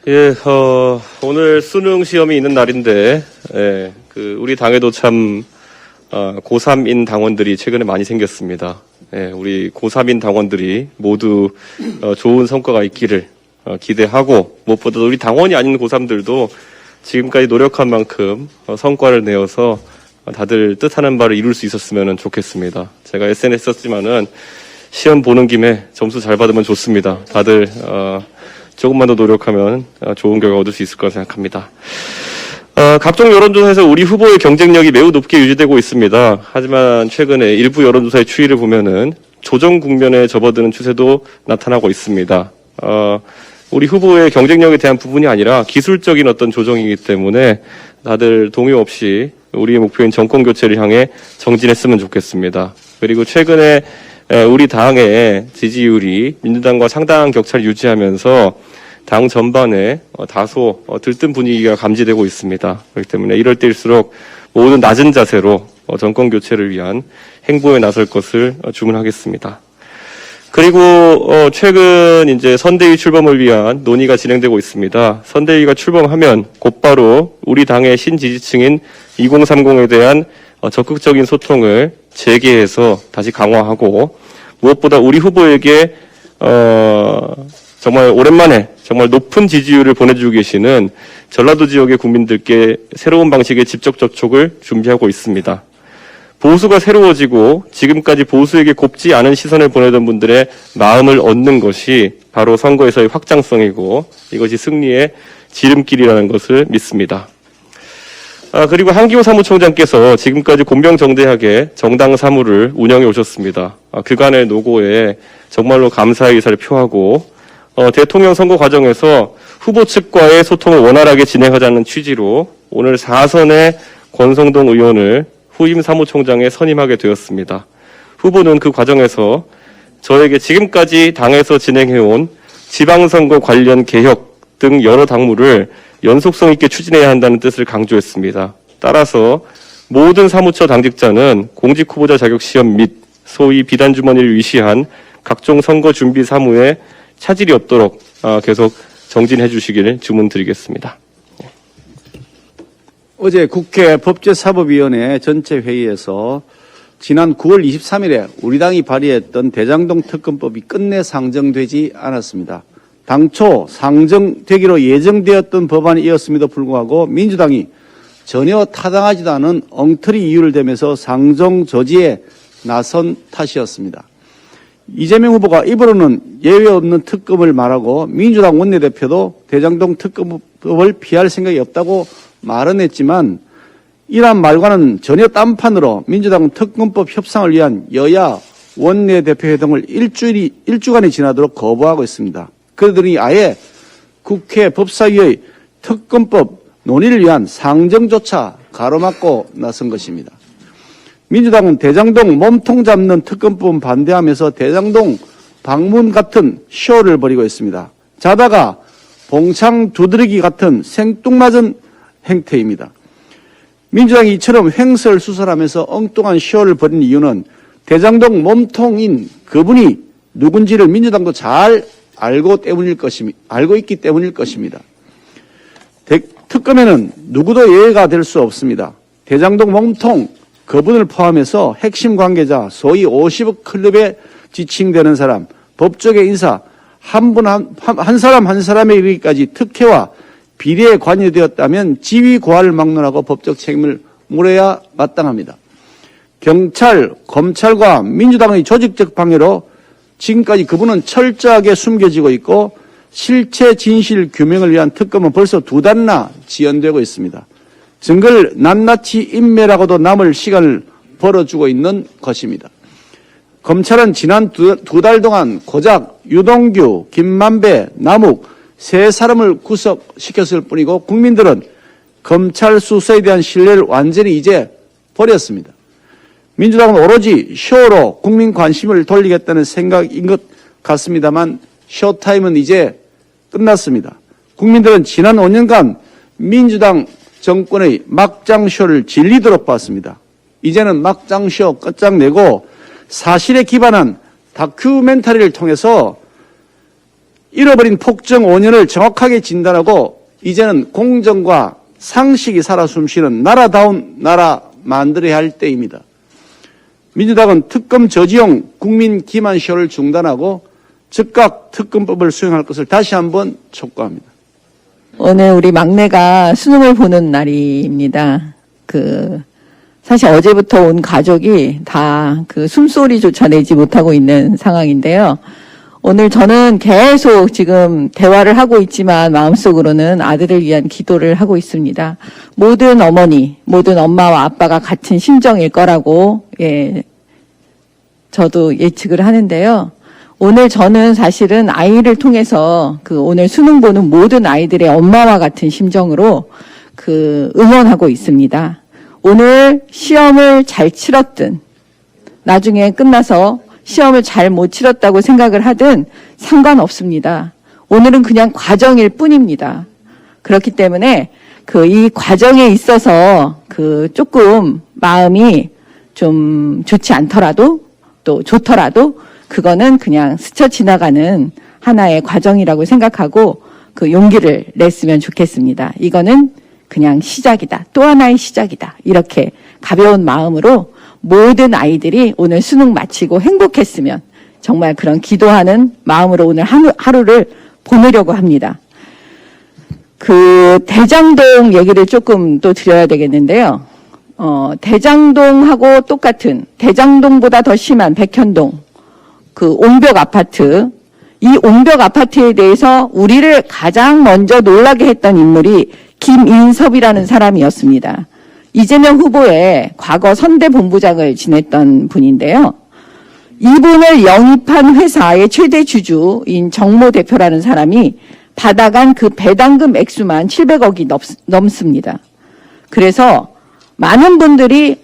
예, 오늘 수능 시험이 있는 날인데, 예, 우리 당에도 참, 고3인 당원들이 최근에 많이 생겼습니다. 예, 우리 고3인 당원들이 모두, 좋은 성과가 있기를, 기대하고, 무엇보다도 우리 당원이 아닌 고3들도 지금까지 노력한 만큼, 성과를 내어서 다들 뜻하는 바를 이룰 수 있었으면 좋겠습니다. 제가 SNS 썼지만은, 시험 보는 김에 점수 잘 받으면 좋습니다. 다들, 조금만 더 노력하면 좋은 결과 얻을 수 있을 거라 생각합니다. 각종 여론조사에서 우리 후보의 경쟁력이 매우 높게 유지되고 있습니다. 하지만 최근에 일부 여론조사의 추이를 보면은 조정 국면에 접어드는 추세도 나타나고 있습니다. 우리 후보의 경쟁력에 대한 부분이 아니라 기술적인 어떤 조정이기 때문에 다들 동요 없이 우리의 목표인 정권 교체를 향해 정진했으면 좋겠습니다. 그리고 최근에 우리 당의 지지율이 민주당과 상당한 격차를 유지하면서 당 전반에 다소 들뜬 분위기가 감지되고 있습니다. 그렇기 때문에 이럴 때일수록 모든 낮은 자세로 정권 교체를 위한 행보에 나설 것을 주문하겠습니다. 그리고 최근 이제 선대위 출범을 위한 논의가 진행되고 있습니다. 선대위가 출범하면 곧바로 우리 당의 신지지층인 2030에 대한 적극적인 소통을 재개해서 다시 강화하고 무엇보다 우리 후보에게 정말 오랜만에 정말 높은 지지율을 보내주고 계시는 전라도 지역의 국민들께 새로운 방식의 직접 접촉을 준비하고 있습니다. 보수가 새로워지고 지금까지 보수에게 곱지 않은 시선을 보내던 분들의 마음을 얻는 것이 바로 선거에서의 확장성이고 이것이 승리의 지름길이라는 것을 믿습니다. 그리고 한기호 사무총장께서 지금까지 공평정대하게 정당 사무를 운영해 오셨습니다. 그간의 노고에 정말로 감사의 의사를 표하고 대통령 선거 과정에서 후보 측과의 소통을 원활하게 진행하자는 취지로 오늘 4선의 권성동 의원을 후임 사무총장에 선임하게 되었습니다. 후보는 그 과정에서 저에게 지금까지 당에서 진행해온 지방선거 관련 개혁 등 여러 당무를 연속성 있게 추진해야 한다는 뜻을 강조했습니다. 따라서 모든 사무처 당직자는 공직후보자 자격시험 및 소위 비단주머니를 위시한 각종 선거 준비 사무에 차질이 없도록 계속 정진해 주시기를 주문드리겠습니다. 어제 국회 법제사법위원회 전체 회의에서 지난 9월 23일에 우리 당이 발의했던 대장동 특검법이 끝내 상정되지 않았습니다. 당초 상정되기로 예정되었던 법안이었음에도 불구하고 민주당이 전혀 타당하지도 않은 엉터리 이유를 대면서 상정 저지에 나선 탓이었습니다. 이재명 후보가 입으로는 예외 없는 특검을 말하고 민주당 원내대표도 대장동 특검법을 피할 생각이 없다고 말은 했지만 이러한 말과는 전혀 딴판으로 민주당은 특검법 협상을 위한 여야 원내대표 회동을 일주간이 지나도록 거부하고 있습니다. 그러더니 아예 국회 법사위의 특검법 논의를 위한 상정조차 가로막고 나선 것입니다. 민주당은 대장동 몸통 잡는 특검법은 반대하면서 대장동 방문 같은 쇼를 벌이고 있습니다. 자다가 봉창 두드리기 같은 생뚱맞은 행태입니다. 민주당이 이처럼 횡설수설하면서 엉뚱한 쇼를 벌인 이유는 대장동 몸통인 그분이 누군지를 민주당도 잘 알고 있기 때문일 것입니다. 특검에는 누구도 예외가 될 수 없습니다. 대장동 몸통 그분을 포함해서 핵심 관계자 소위 50억 클럽에 지칭되는 사람, 법조계 인사 한 사람 한 사람에 이르기까지 특혜와 비리에 관여되었다면 지위 고하를 막론하고 법적 책임을 물어야 마땅합니다. 경찰, 검찰과 민주당의 조직적 방해로 지금까지 그분은 철저하게 숨겨지고 있고 실체 진실 규명을 위한 특검은 벌써 2달이나 지연되고 있습니다. 증거를 낱낱이 인멸하고도 남을 시간을 벌어주고 있는 것입니다. 검찰은 지난 두 달 동안 고작 유동규, 김만배, 남욱 3사람을 구속시켰을 뿐이고 국민들은 검찰 수사에 대한 신뢰를 완전히 이제 버렸습니다. 민주당은 오로지 쇼로 국민 관심을 돌리겠다는 생각인 것 같습니다만 쇼타임은 이제 끝났습니다. 국민들은 지난 5년간 민주당 정권의 막장쇼를 질리도록 봤습니다. 이제는 막장쇼 끝장내고 사실에 기반한 다큐멘터리를 통해서 잃어버린 폭정 5년을 정확하게 진단하고 이제는 공정과 상식이 살아 숨쉬는 나라다운 나라 만들어야 할 때입니다. 민주당은 특검 저지용 국민 기만 시효를 중단하고 즉각 특검법을 수행할 것을 다시 한번 촉구합니다. 오늘 우리 막내가 수능을 보는 날입니다. 사실 어제부터 온 가족이 다 숨소리조차 내지 못하고 있는 상황인데요. 오늘 저는 계속 지금 대화를 하고 있지만 마음속으로는 아들을 위한 기도를 하고 있습니다. 모든 어머니, 모든 엄마와 아빠가 같은 심정일 거라고, 저도 예측을 하는데요. 오늘 저는 사실은 아이를 통해서 오늘 수능 보는 모든 아이들의 엄마와 같은 심정으로 응원하고 있습니다. 오늘 시험을 잘 치렀든, 나중에 끝나서 시험을 잘 못 치렀다고 생각을 하든 상관없습니다. 오늘은 그냥 과정일 뿐입니다. 그렇기 때문에 이 과정에 있어서 조금 마음이 좀 좋지 않더라도 또 좋더라도 그거는 그냥 스쳐 지나가는 하나의 과정이라고 생각하고 용기를 냈으면 좋겠습니다. 이거는 그냥 시작이다. 또 하나의 시작이다. 이렇게 가벼운 마음으로 모든 아이들이 오늘 수능 마치고 행복했으면 정말 그런 기도하는 마음으로 오늘 하루를 보내려고 합니다. 대장동 얘기를 조금 또 드려야 되겠는데요. 대장동하고 똑같은, 대장동보다 더 심한 백현동, 옹벽 아파트, 이 옹벽 아파트에 대해서 우리를 가장 먼저 놀라게 했던 인물이 김인섭이라는 사람이었습니다. 이재명 후보의 과거 선대본부장을 지냈던 분인데요. 이분을 영입한 회사의 최대 주주인 정모 대표라는 사람이 받아간 배당금 액수만 700억이 넘습니다. 그래서 많은 분들이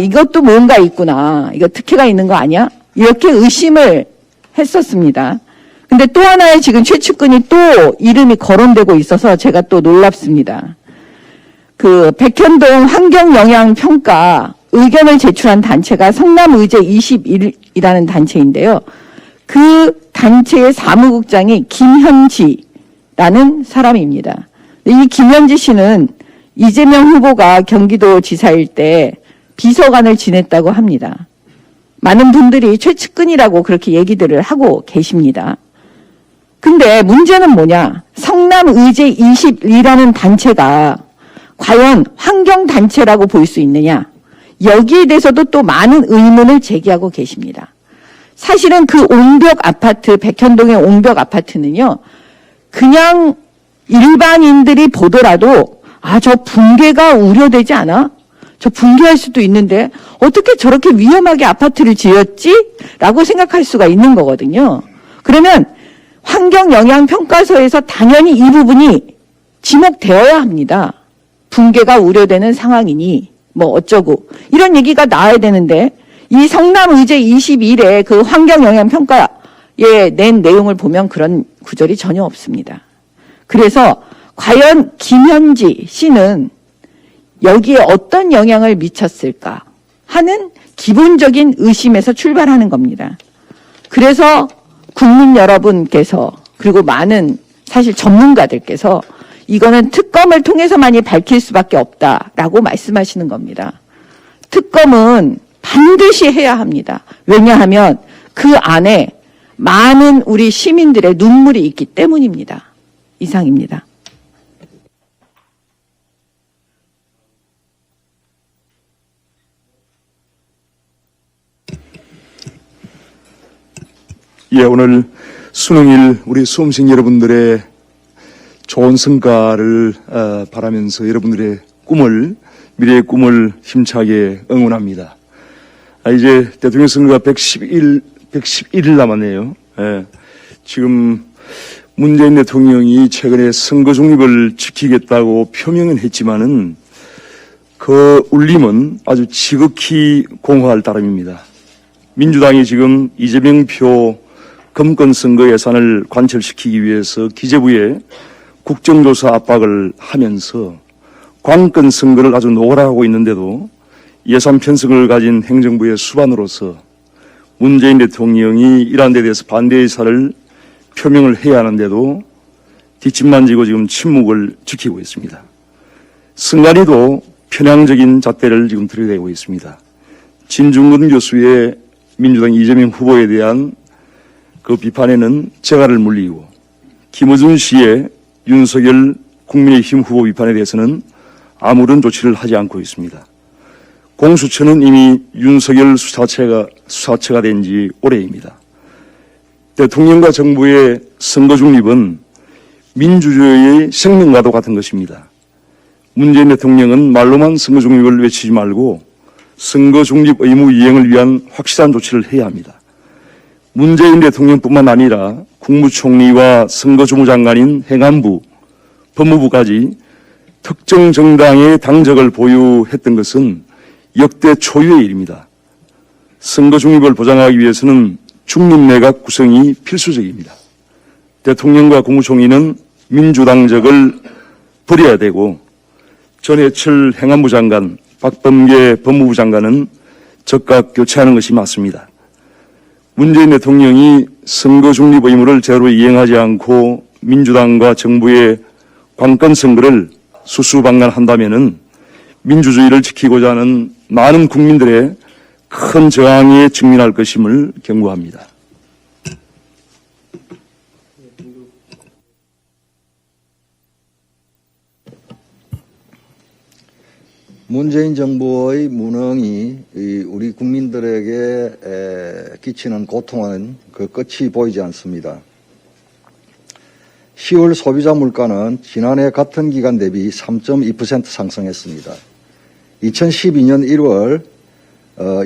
이것도 뭔가 있구나. 이거 특혜가 있는 거 아니야? 이렇게 의심을 했었습니다. 근데 또 하나의 지금 최측근이 또 이름이 거론되고 있어서 제가 또 놀랍습니다. 백현동 환경영향평가 의견을 제출한 단체가 성남의제 21이라는 단체인데요. 그 단체의 사무국장이 김현지라는 사람입니다. 이 김현지 씨는 이재명 후보가 경기도지사일 때 비서관을 지냈다고 합니다. 많은 분들이 최측근이라고 그렇게 얘기들을 하고 계십니다. 근데 문제는 뭐냐? 성남의제 21이라는 단체가 과연 환경단체라고 볼 수 있느냐? 여기에 대해서도 또 많은 의문을 제기하고 계십니다. 사실은 옹벽 아파트, 백현동의 옹벽 아파트는요, 그냥 일반인들이 보더라도, 저 붕괴가 우려되지 않아? 저 붕괴할 수도 있는데, 어떻게 저렇게 위험하게 아파트를 지었지? 라고 생각할 수가 있는 거거든요. 그러면 환경영향평가서에서 당연히 이 부분이 지목되어야 합니다. 붕괴가 우려되는 상황이니 어쩌고 이런 얘기가 나와야 되는데 이 성남의제 21의 환경영향평가에 낸 내용을 보면 그런 구절이 전혀 없습니다. 그래서 과연 김현지 씨는 여기에 어떤 영향을 미쳤을까 하는 기본적인 의심에서 출발하는 겁니다. 그래서 국민 여러분께서 그리고 많은 사실 전문가들께서 이거는 특검을 통해서만이 밝힐 수밖에 없다라고 말씀하시는 겁니다. 특검은 반드시 해야 합니다. 왜냐하면 그 안에 많은 우리 시민들의 눈물이 있기 때문입니다. 이상입니다. 오늘 수능일 우리 수험생 여러분들의 좋은 성과를 바라면서 여러분들의 미래의 꿈을 힘차게 응원합니다. 이제 대통령 선거가 111일 남았네요. 지금 문재인 대통령이 최근에 선거 중립을 지키겠다고 표명은 했지만은 그 울림은 아주 지극히 공허할 따름입니다. 민주당이 지금 이재명 표 금권 선거 예산을 관철시키기 위해서 기재부에 국정조사 압박을 하면서 관권 선거를 아주 노골화하고 있는데도 예산 편성을 가진 행정부의 수반으로서 문재인 대통령이 이러한 데 대해서 반대 의사를 표명을 해야 하는데도 뒷짐만 지고 지금 침묵을 지키고 있습니다. 승관이도 편향적인 잣대를 지금 들이대고 있습니다. 진중근 교수의 민주당 이재명 후보에 대한 그 비판에는 재갈을 물리고, 김어준 씨의 윤석열 국민의힘 후보 비판에 대해서는 아무런 조치를 하지 않고 있습니다. 공수처는 이미 윤석열 수사처가 된 지 오래입니다. 대통령과 정부의 선거 중립은 민주주의의 생명과도 같은 것입니다. 문재인 대통령은 말로만 선거 중립을 외치지 말고 선거 중립 의무 이행을 위한 확실한 조치를 해야 합니다. 문재인 대통령뿐만 아니라 국무총리와 선거주무장관인 행안부, 법무부까지 특정 정당의 당적을 보유했던 것은 역대 초유의 일입니다. 선거 중립을 보장하기 위해서는 중립내각 구성이 필수적입니다. 대통령과 국무총리는 민주당적을 버려야 되고, 전해철 행안부 장관, 박범계 법무부 장관은 적각 교체하는 것이 맞습니다. 문재인 대통령이 선거 중립 의무를 제대로 이행하지 않고 민주당과 정부의 관건 선거를 수수방관한다면은 민주주의를 지키고자 하는 많은 국민들의 큰 저항에 직면할 것임을 경고합니다. 문재인 정부의 무능이 우리 국민들에게 끼치는 고통은 그 끝이 보이지 않습니다. 10월 소비자 물가는 지난해 같은 기간 대비 3.2% 상승했습니다. 2012년 1월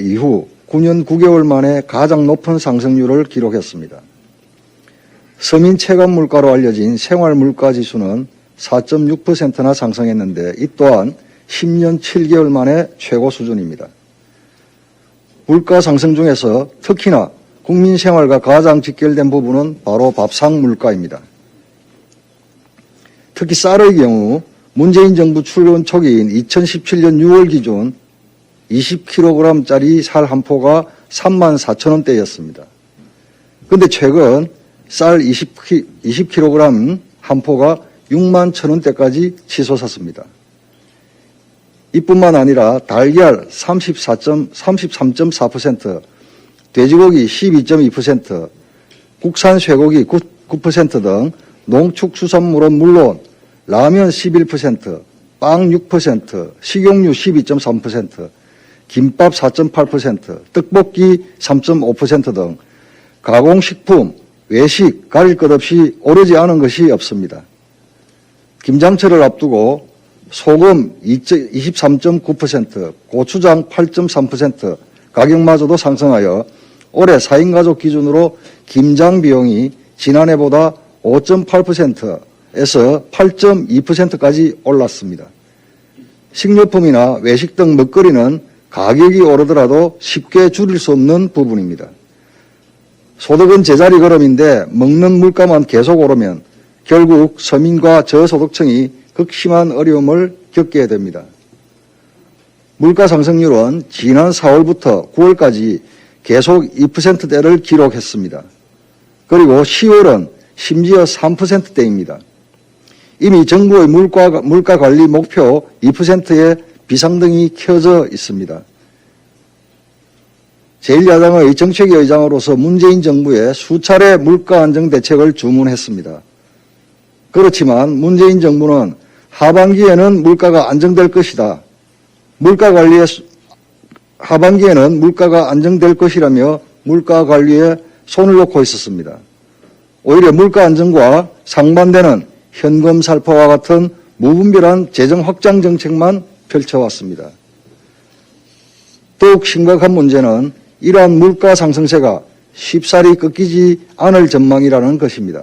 이후 9년 9개월 만에 가장 높은 상승률을 기록했습니다. 서민 체감 물가로 알려진 생활 물가 지수는 4.6%나 상승했는데 이 또한 10년 7개월 만에 최고 수준입니다. 물가 상승 중에서 특히나 국민 생활과 가장 직결된 부분은 바로 밥상 물가입니다. 특히 쌀의 경우 문재인 정부 출범 초기인 2017년 6월 기준 20kg짜리 쌀 한 포가 34,000원대였습니다. 그런데 최근 쌀 20kg 한 포가 61,000원대까지 치솟았습니다. 이뿐만 아니라 달걀 33.4%, 돼지고기 12.2%, 국산 쇠고기 9% 등 농축수산물은 물론 라면 11%, 빵 6%, 식용유 12.3%, 김밥 4.8%, 떡볶이 3.5% 등 가공식품, 외식 가릴 것 없이 오르지 않은 것이 없습니다. 김장철을 앞두고 소금 23.9%, 고추장 8.3% 가격마저도 상승하여 올해 4인 가족 기준으로 김장 비용이 지난해보다 5.8%에서 8.2%까지 올랐습니다. 식료품이나 외식 등 먹거리는 가격이 오르더라도 쉽게 줄일 수 없는 부분입니다. 소득은 제자리 걸음인데 먹는 물가만 계속 오르면 결국 서민과 저소득층이 극심한 어려움을 겪게 됩니다. 물가 상승률은 지난 4월부터 9월까지 계속 2%대를 기록했습니다. 그리고 10월은 심지어 3%대입니다. 이미 정부의 물가 관리 목표 2%에 비상등이 켜져 있습니다. 제1야당의 정책위 의장으로서 문재인 정부에 수차례 물가 안정 대책을 주문했습니다. 그렇지만 문재인 정부는 하반기에는 물가가 안정될 것이다. 하반기에는 물가가 안정될 것이라며 물가 관리에 손을 놓고 있었습니다. 오히려 물가 안정과 상반되는 현금 살포와 같은 무분별한 재정 확장 정책만 펼쳐왔습니다. 더욱 심각한 문제는 이러한 물가 상승세가 쉽사리 꺾이지 않을 전망이라는 것입니다.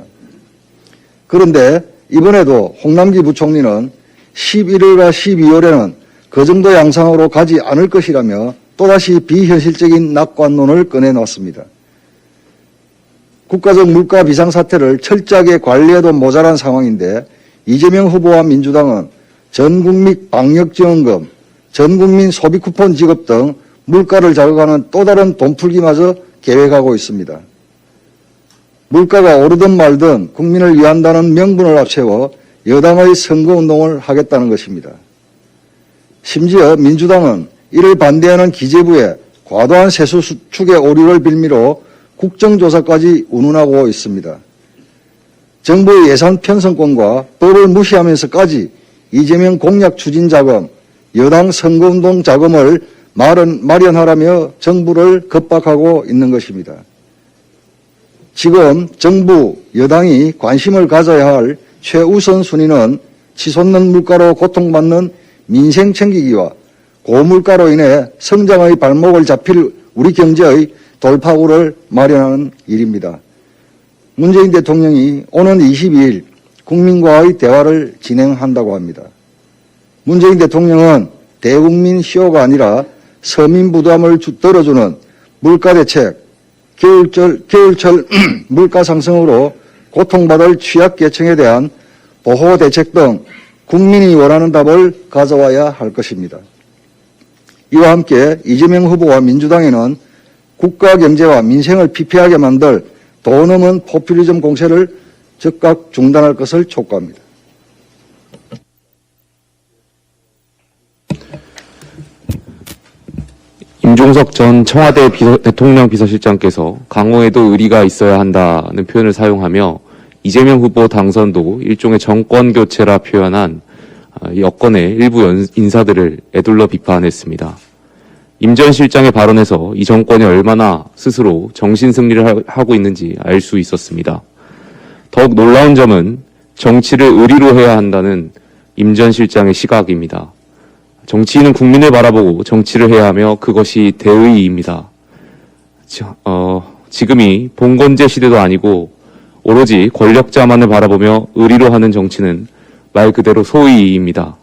그런데 이번에도 홍남기 부총리는 11월과 12월에는 그 정도 양상으로 가지 않을 것이라며 또다시 비현실적인 낙관론을 꺼내놨습니다. 국가적 물가 비상사태를 철저하게 관리해도 모자란 상황인데 이재명 후보와 민주당은 전국민 방역지원금, 전국민 소비쿠폰 지급 등 물가를 자극하는 또 다른 돈풀기마저 계획하고 있습니다. 물가가 오르든 말든 국민을 위한다는 명분을 앞세워 여당의 선거운동을 하겠다는 것입니다. 심지어 민주당은 이를 반대하는 기재부의 과도한 세수 수축의 오류를 빌미로 국정조사까지 운운하고 있습니다. 정부의 예산 편성권과 법을 무시하면서까지 이재명 공약 추진 자금, 여당 선거운동 자금을 마련하라며 정부를 겁박하고 있는 것입니다. 지금 정부, 여당이 관심을 가져야 할 최우선 순위는 치솟는 물가로 고통받는 민생 챙기기와 고물가로 인해 성장의 발목을 잡힐 우리 경제의 돌파구를 마련하는 일입니다. 문재인 대통령이 오는 22일 국민과의 대화를 진행한다고 합니다. 문재인 대통령은 대국민 시효가 아니라 서민 부담을 덜어주는 물가대책, 겨울철 물가 상승으로 고통받을 취약계층에 대한 보호대책 등 국민이 원하는 답을 가져와야 할 것입니다. 이와 함께 이재명 후보와 민주당에는 국가 경제와 민생을 피폐하게 만들 돈 없는 포퓰리즘 공세를 즉각 중단할 것을 촉구합니다. 임종석 전 청와대 대통령 비서실장께서 강호에도 의리가 있어야 한다는 표현을 사용하며 이재명 후보 당선도 일종의 정권 교체라 표현한 여권의 일부 인사들을 에둘러 비판했습니다. 임 전 실장의 발언에서 이 정권이 얼마나 스스로 정신승리를 하고 있는지 알 수 있었습니다. 더욱 놀라운 점은 정치를 의리로 해야 한다는 임 전 실장의 시각입니다. 정치인은 국민을 바라보고 정치를 해야 하며 그것이 대의입니다. 지금이 봉건제 시대도 아니고 오로지 권력자만을 바라보며 의리로 하는 정치는 말 그대로 소의입니다.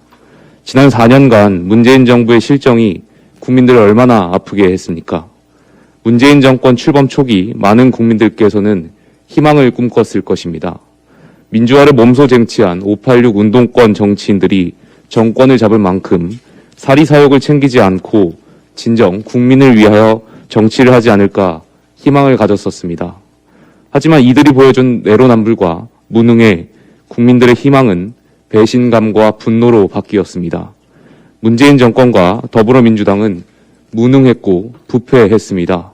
지난 4년간 문재인 정부의 실정이 국민들을 얼마나 아프게 했습니까? 문재인 정권 출범 초기 많은 국민들께서는 희망을 꿈꿨을 것입니다. 민주화를 몸소 쟁취한 586 운동권 정치인들이 정권을 잡을 만큼 사리사욕을 챙기지 않고 진정 국민을 위하여 정치를 하지 않을까 희망을 가졌었습니다. 하지만 이들이 보여준 내로남불과 무능에 국민들의 희망은 배신감과 분노로 바뀌었습니다. 문재인 정권과 더불어민주당은 무능했고 부패했습니다.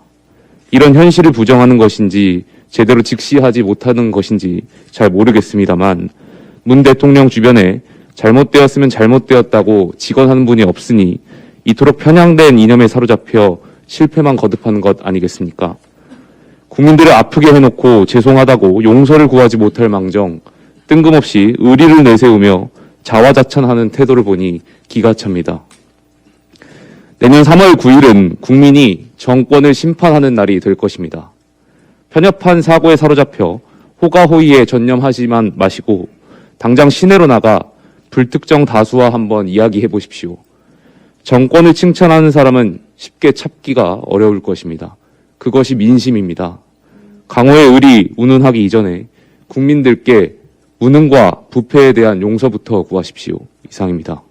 이런 현실을 부정하는 것인지 제대로 직시하지 못하는 것인지 잘 모르겠습니다만 문 대통령 주변에 잘못되었으면 잘못되었다고 직언하는 분이 없으니 이토록 편향된 이념에 사로잡혀 실패만 거듭하는 것 아니겠습니까? 국민들을 아프게 해놓고 죄송하다고 용서를 구하지 못할 망정 뜬금없이 의리를 내세우며 자화자찬하는 태도를 보니 기가 찹니다. 내년 3월 9일은 국민이 정권을 심판하는 날이 될 것입니다. 편협한 사고에 사로잡혀 호가호위에 전념하지만 마시고 당장 시내로 나가 불특정 다수와 한번 이야기해 보십시오. 정권을 칭찬하는 사람은 쉽게 찾기가 어려울 것입니다. 그것이 민심입니다. 강호의 의리 운운하기 이전에 국민들께 무능과 부패에 대한 용서부터 구하십시오. 이상입니다.